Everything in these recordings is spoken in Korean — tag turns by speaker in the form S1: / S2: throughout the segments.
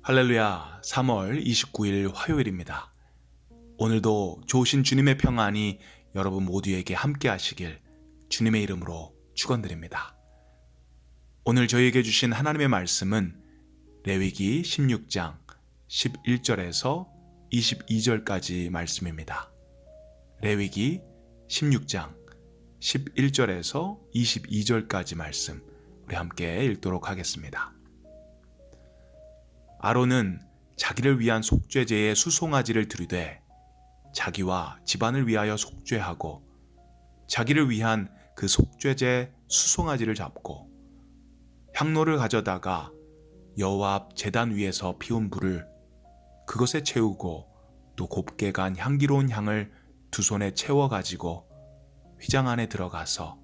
S1: 할렐루야, 3월 29일 화요일입니다. 오늘도 좋으신 주님의 평안이 여러분 모두에게 함께 하시길 주님의 이름으로 축원드립니다. 오늘 저희에게 주신 하나님의 말씀은 레위기 16장 11절에서 22절까지 말씀입니다. 레위기 16장 11절에서 22절까지 말씀 우리 함께 읽도록 하겠습니다. 아론은 자기를 위한 속죄제의 수송아지를 들이되 자기와 집안을 위하여 속죄하고 자기를 위한 그 속죄제 수송아지를 잡고 향로를 가져다가 여호와 앞 제단 위에서 피운 불을 그것에 채우고 또 곱게 간 향기로운 향을 두 손에 채워 가지고 휘장 안에 들어가서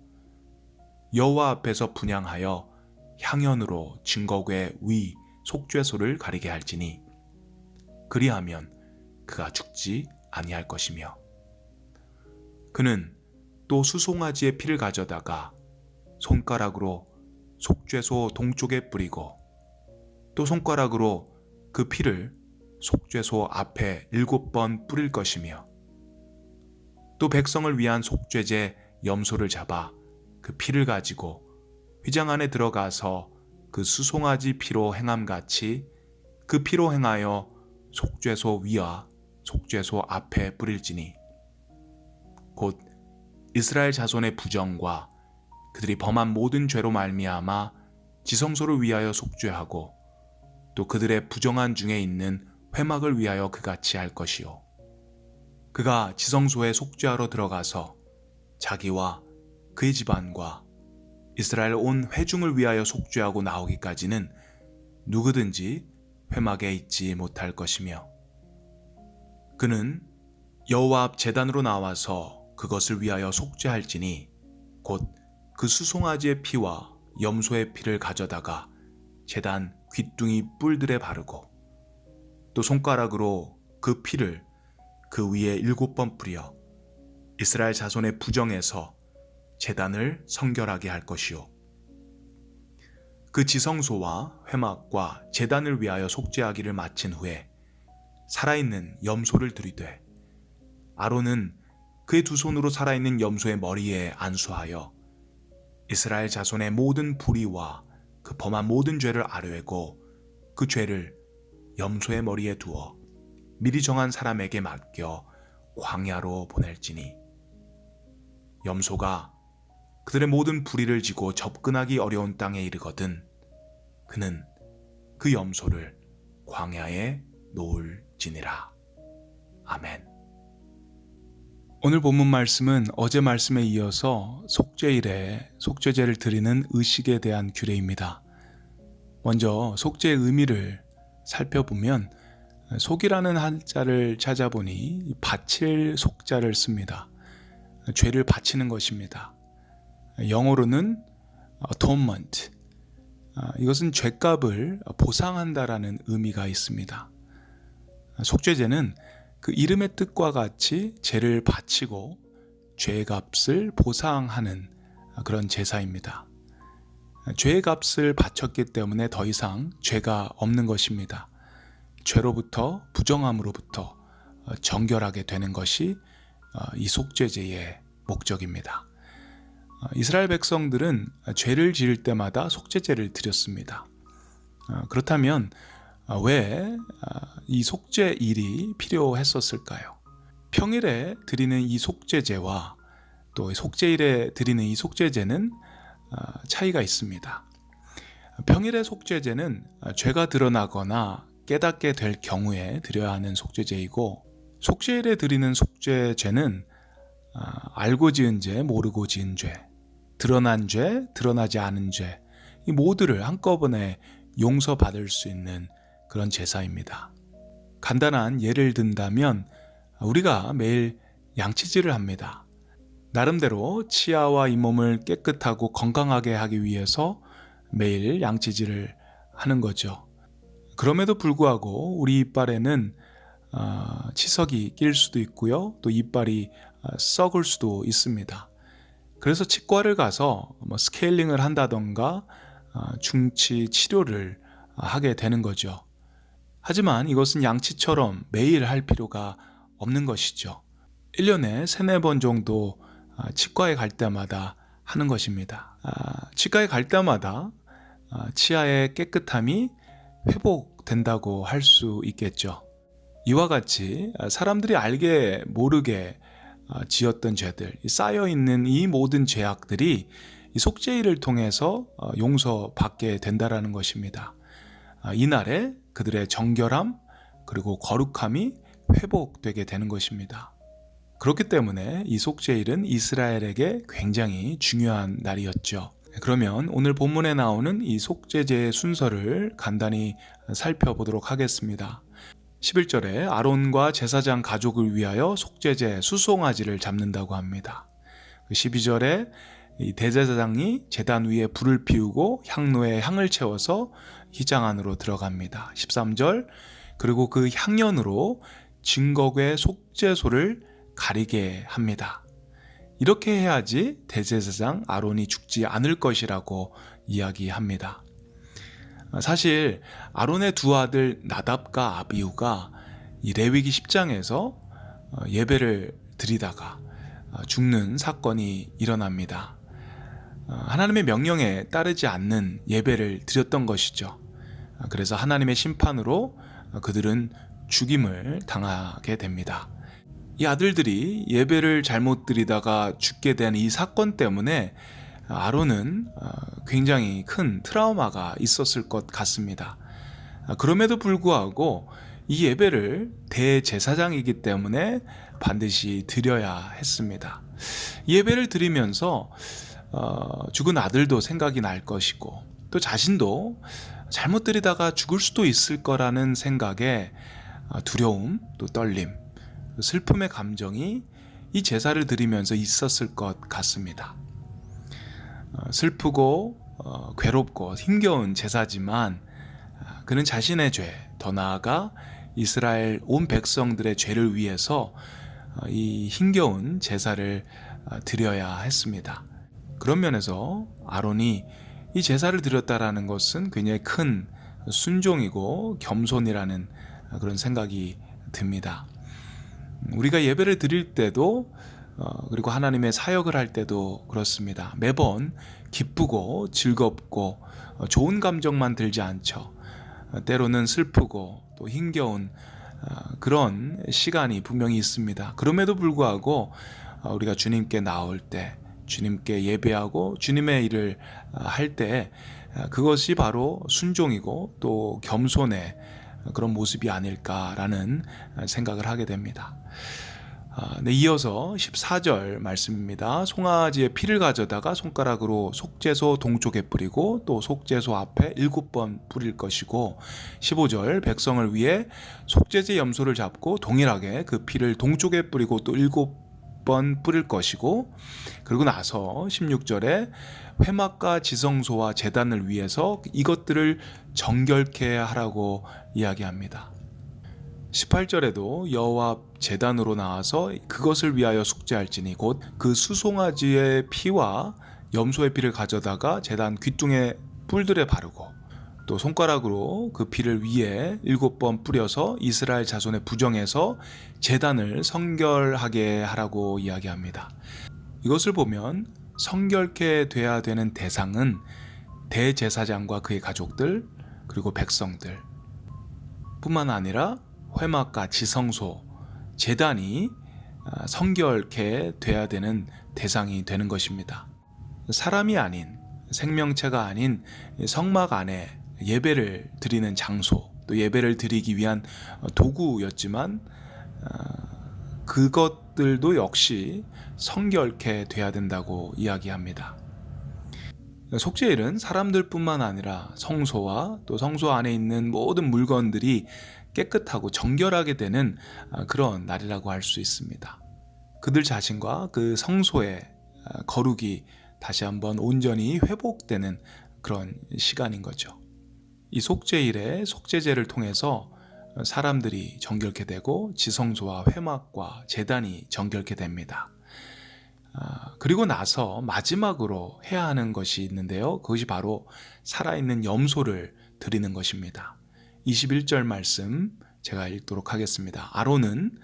S1: 여호와 앞에서 분향하여 향연으로 증거궤 위 속죄소를 가리게 할지니 그리하면 그가 죽지 아니할 것이며 그는 또 수송아지의 피를 가져다가 손가락으로 속죄소 동쪽에 뿌리고 또 손가락으로 그 피를 속죄소 앞에 7번 뿌릴 것이며 또 백성을 위한 속죄제 염소를 잡아 그 피를 가지고 휘장 안에 들어가서 그 수송아지 피로 행함같이 그 피로 행하여 속죄소 위와 속죄소 앞에 뿌릴지니 곧 이스라엘 자손의 부정과 그들이 범한 모든 죄로 말미암아 지성소를 위하여 속죄하고 또 그들의 부정한 중에 있는 회막을 위하여 그같이 할 것이요 그가 지성소에 속죄하러 들어가서 자기와 그의 집안과 이스라엘 온 회중을 위하여 속죄하고 나오기까지는 누구든지 회막에 있지 못할 것이며 그는 여호와 앞 제단으로 나와서 그것을 위하여 속죄할지니 곧 그 수송아지의 피와 염소의 피를 가져다가 제단 귀뚱이 뿔들에 바르고 또 손가락으로 그 피를 그 위에 7번 뿌려 이스라엘 자손의 부정에서 제단을 성결하게 할 것이요 그 지성소와 회막과 제단을 위하여 속죄하기를 마친 후에 살아있는 염소를 들이되 아론은 그의 두 손으로 살아있는 염소의 머리에 안수하여 이스라엘 자손의 모든 불의와 그 범한 모든 죄를 아뢰고 그 죄를 염소의 머리에 두어 미리 정한 사람에게 맡겨 광야로 보낼지니 염소가 그들의 모든 불의를 지고 접근하기 어려운 땅에 이르거든 그는 그 염소를 광야에 놓을지니라. 아멘. 오늘 본문 말씀은 어제 말씀에 이어서 속죄일에 속죄제를 드리는 의식에 대한 규례입니다. 먼저 속죄의 의미를 살펴보면 속이라는 한자를 찾아보니 바칠 속자를 씁니다. 죄를 바치는 것입니다. 영어로는 atonement, 이것은 죄값을 보상한다라는 의미가 있습니다. 속죄제는 그 이름의 뜻과 같이 죄를 바치고 죄값을 보상하는 그런 제사입니다. 죄의 값을 바쳤기 때문에 더 이상 죄가 없는 것입니다. 죄로부터 부정함으로부터 정결하게 되는 것이 이 속죄제의 목적입니다. 이스라엘 백성들은 죄를 지을 때마다 속죄제를 드렸습니다. 그렇다면 왜 이 속죄일이 필요했었을까요? 평일에 드리는 이 속죄제와 또 속죄일에 드리는 이 속죄제는 차이가 있습니다. 평일의 속죄제는 죄가 드러나거나 깨닫게 될 경우에 드려야 하는 속죄제이고 속죄일에 드리는 속죄제는 알고 지은 죄, 모르고 지은 죄, 드러난 죄, 드러나지 않은 죄, 이 모두를 한꺼번에 용서받을 수 있는 그런 제사입니다. 간단한 예를 든다면 우리가 매일 양치질을 합니다. 나름대로 치아와 잇몸을 깨끗하고 건강하게 하기 위해서 매일 양치질을 하는 거죠. 그럼에도 불구하고 우리 이빨에는 치석이 낄 수도 있고요. 또 이빨이 썩을 수도 있습니다. 그래서 치과를 가서 스케일링을 한다던가 중치 치료를 하게 되는 거죠. 하지만 이것은 양치처럼 매일 할 필요가 없는 것이죠. 1년에 3, 4번 정도 치과에 갈 때마다 하는 것입니다. 치과에 갈 때마다 치아의 깨끗함이 회복된다고 할 수 있겠죠. 이와 같이 사람들이 알게 모르게 지었던 죄들, 쌓여있는 이 모든 죄악들이 이 속죄일을 통해서 용서받게 된다라는 것입니다. 이날에 그들의 정결함 그리고 거룩함이 회복되게 되는 것입니다. 그렇기 때문에 이 속죄일은 이스라엘에게 굉장히 중요한 날이었죠. 그러면 오늘 본문에 나오는 이 속죄제의 순서를 간단히 살펴보도록 하겠습니다. 11절에 아론과 제사장 가족을 위하여 속죄제 수송아지를 잡는다고 합니다. 12절에 이 대제사장이 제단 위에 불을 피우고 향로에 향을 채워서 휘장 안으로 들어갑니다. 13절, 그리고 그 향연으로 증거궤 속죄소를 가리게 합니다. 이렇게 해야지 대제사장 아론이 죽지 않을 것이라고 이야기합니다. 사실 아론의 두 아들 나답과 아비후가 이 레위기 10장에서 예배를 드리다가 죽는 사건이 일어납니다. 하나님의 명령에 따르지 않는 예배를 드렸던 것이죠. 그래서 하나님의 심판으로 그들은 죽임을 당하게 됩니다. 이 아들들이 예배를 잘못 드리다가 죽게 된 이 사건 때문에 아론은 굉장히 큰 트라우마가 있었을 것 같습니다. 그럼에도 불구하고 이 예배를 대제사장이기 때문에 반드시 드려야 했습니다. 이 예배를 드리면서 죽은 아들도 생각이 날 것이고 또 자신도 잘못 드리다가 죽을 수도 있을 거라는 생각에 두려움, 또 떨림, 슬픔의 감정이 이 제사를 드리면서 있었을 것 같습니다. 슬프고 괴롭고 힘겨운 제사지만 그는 자신의 죄, 더 나아가 이스라엘 온 백성들의 죄를 위해서 이 힘겨운 제사를 드려야 했습니다. 그런 면에서 아론이 이 제사를 드렸다라는 것은 굉장히 큰 순종이고 겸손이라는 그런 생각이 듭니다. 우리가 예배를 드릴 때도 그리고 하나님의 사역을 할 때도 그렇습니다. 매번 기쁘고 즐겁고 좋은 감정만 들지 않죠. 때로는 슬프고 또 힘겨운 그런 시간이 분명히 있습니다. 그럼에도 불구하고 우리가 주님께 나올 때, 주님께 예배하고 주님의 일을 할 때 그것이 바로 순종이고 또 겸손의 그런 모습이 아닐까라는 생각을 하게 됩니다. 네, 이어서 14절 말씀입니다. 송아지의 피를 가져다가 손가락으로 속죄소 동쪽에 뿌리고 또 속죄소 앞에 7번 뿌릴 것이고 15절 백성을 위해 속죄제 염소를 잡고 동일하게 그 피를 동쪽에 뿌리고 또 7번 뿌릴 것이고 그리고 나서 16절에 회막과 지성소와 제단을 위해서 이것들을 정결케 하라고 이야기합니다. 18절에도 여호와 제단으로 나와서 그것을 위하여 숙제할지니 곧 그 수송아지의 피와 염소의 피를 가져다가 제단 귀퉁에 뿔들에 바르고 또 손가락으로 그 피를 위에 7번 뿌려서 이스라엘 자손의 부정에서 제단을 성결하게 하라고 이야기합니다. 이것을 보면 성결케 돼야 되는 대상은 대제사장과 그의 가족들 그리고 백성들 뿐만 아니라 회막과 지성소, 제단이 성결케 돼야 되는 대상이 되는 것입니다. 사람이 아닌, 생명체가 아닌 성막 안에 예배를 드리는 장소, 또 예배를 드리기 위한 도구였지만 그것들도 역시 성결케 돼야 된다고 이야기합니다. 속죄일은 사람들뿐만 아니라 성소와 또 성소 안에 있는 모든 물건들이 깨끗하고 정결하게 되는 그런 날이라고 할 수 있습니다. 그들 자신과 그 성소의 거룩이 다시 한번 온전히 회복되는 그런 시간인 거죠. 이 속죄일에 속죄제를 통해서 사람들이 정결케 되고 지성소와 회막과 제단이 정결케 됩니다. 그리고 나서 마지막으로 해야 하는 것이 있는데요. 그것이 바로 살아있는 염소를 드리는 것입니다. 21절 말씀 제가 읽도록 하겠습니다. 아론은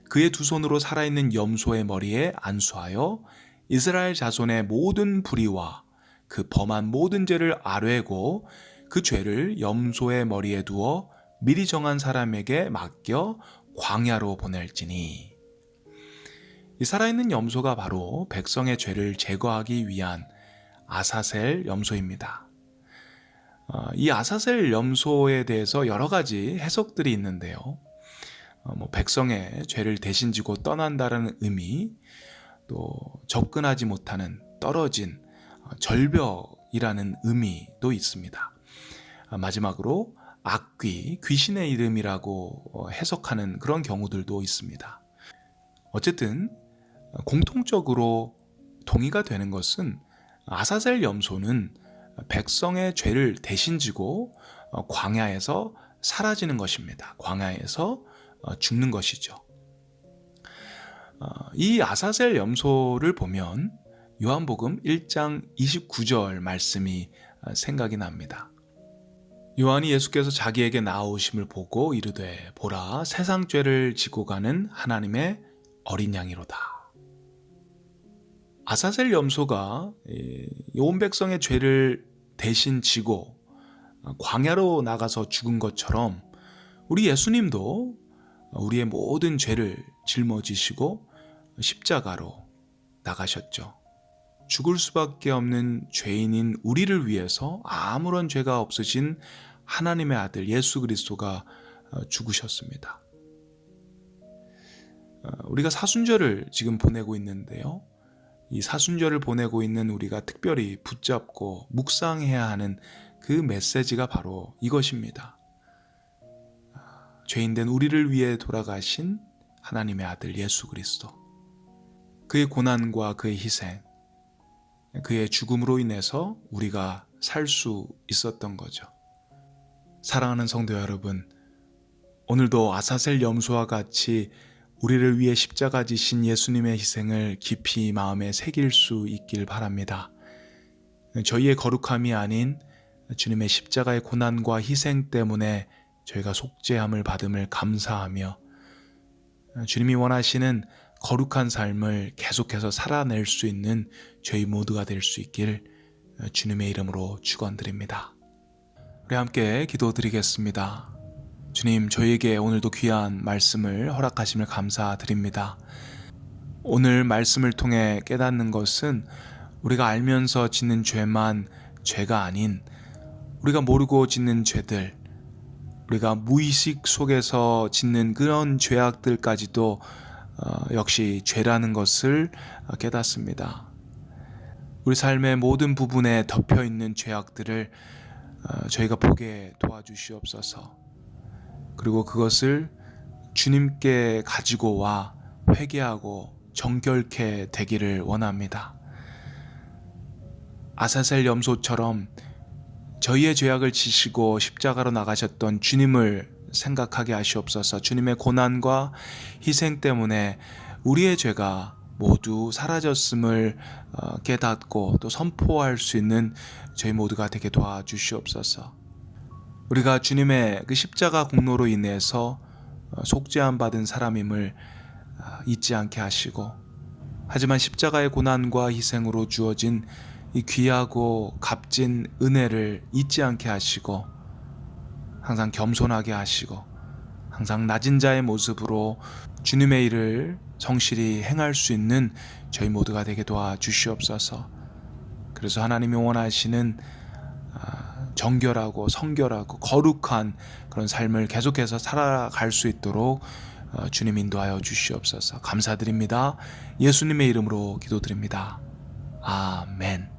S1: 그의 두 손으로 살아있는 염소의 머리에 안수하여 이스라엘 자손의 모든 불의와 그 범한 모든 죄를 아뢰고 그 죄를 염소의 머리에 두어 미리 정한 사람에게 맡겨 광야로 보낼지니. 이 살아있는 염소가 바로 백성의 죄를 제거하기 위한 아사셀 염소입니다. 이 아사셀 염소에 대해서 여러 가지 해석들이 있는데요. 백성의 죄를 대신 지고 떠난다는 의미, 또 접근하지 못하는 떨어진 절벽이라는 의미도 있습니다. 마지막으로 악귀, 귀신의 이름이라고 해석하는 그런 경우들도 있습니다. 어쨌든 공통적으로 동의가 되는 것은 아사셀 염소는 백성의 죄를 대신 지고 광야에서 사라지는 것입니다. 광야에서 죽는 것이죠. 이 아사셀 염소를 보면 요한복음 1장 29절 말씀이 생각이 납니다. 요한이 예수께서 자기에게 나오심을 보고 이르되 보라 세상 죄를 지고 가는 하나님의 어린 양이로다. 아사셀 염소가 온 백성의 죄를 대신 지고 광야로 나가서 죽은 것처럼 우리 예수님도 우리의 모든 죄를 짊어지시고 십자가로 나가셨죠. 죽을 수밖에 없는 죄인인 우리를 위해서 아무런 죄가 없으신 하나님의 아들 예수 그리스도가 죽으셨습니다. 우리가 사순절을 지금 보내고 있는데요. 이 사순절을 보내고 있는 우리가 특별히 붙잡고 묵상해야 하는 그 메시지가 바로 이것입니다. 죄인된 우리를 위해 돌아가신 하나님의 아들 예수 그리스도. 그의 고난과 그의 희생, 그의 죽음으로 인해서 우리가 살 수 있었던 거죠. 사랑하는 성도 여러분, 오늘도 아사셀 염소와 같이 우리를 위해 십자가 지신 예수님의 희생을 깊이 마음에 새길 수 있길 바랍니다. 저희의 거룩함이 아닌 주님의 십자가의 고난과 희생 때문에 저희가 속죄함을 받음을 감사하며 주님이 원하시는 거룩한 삶을 계속해서 살아낼 수 있는 저희 모두가 될 수 있길 주님의 이름으로 축원드립니다. 우리 함께 기도드리겠습니다. 주님, 저희에게 오늘도 귀한 말씀을 허락하심을 감사드립니다. 오늘 말씀을 통해 깨닫는 것은 우리가 알면서 짓는 죄만 죄가 아닌 우리가 모르고 짓는 죄들, 우리가 무의식 속에서 짓는 그런 죄악들까지도 역시 죄라는 것을 깨닫습니다. 우리 삶의 모든 부분에 덮여있는 죄악들을 저희가 보게 도와주시옵소서. 그리고 그것을 주님께 가지고 와 회개하고 정결케 되기를 원합니다. 아사셀 염소처럼 저희의 죄악을 지시고 십자가로 나가셨던 주님을 생각하게 하시옵소서. 주님의 고난과 희생 때문에 우리의 죄가 모두 사라졌음을 깨닫고 또 선포할 수 있는 저희 모두가 되게 도와주시옵소서. 우리가 주님의 그 십자가 공로로 인해서 속죄함 받은 사람임을 잊지 않게 하시고, 하지만 십자가의 고난과 희생으로 주어진 이 귀하고 값진 은혜를 잊지 않게 하시고, 항상 겸손하게 하시고, 항상 낮은 자의 모습으로 주님의 일을 성실히 행할 수 있는 저희 모두가 되게 도와주시옵소서. 그래서 하나님이 원하시는 정결하고 성결하고 거룩한 그런 삶을 계속해서 살아갈 수 있도록 주님 인도하여 주시옵소서. 감사드립니다. 예수님의 이름으로 기도드립니다. 아멘.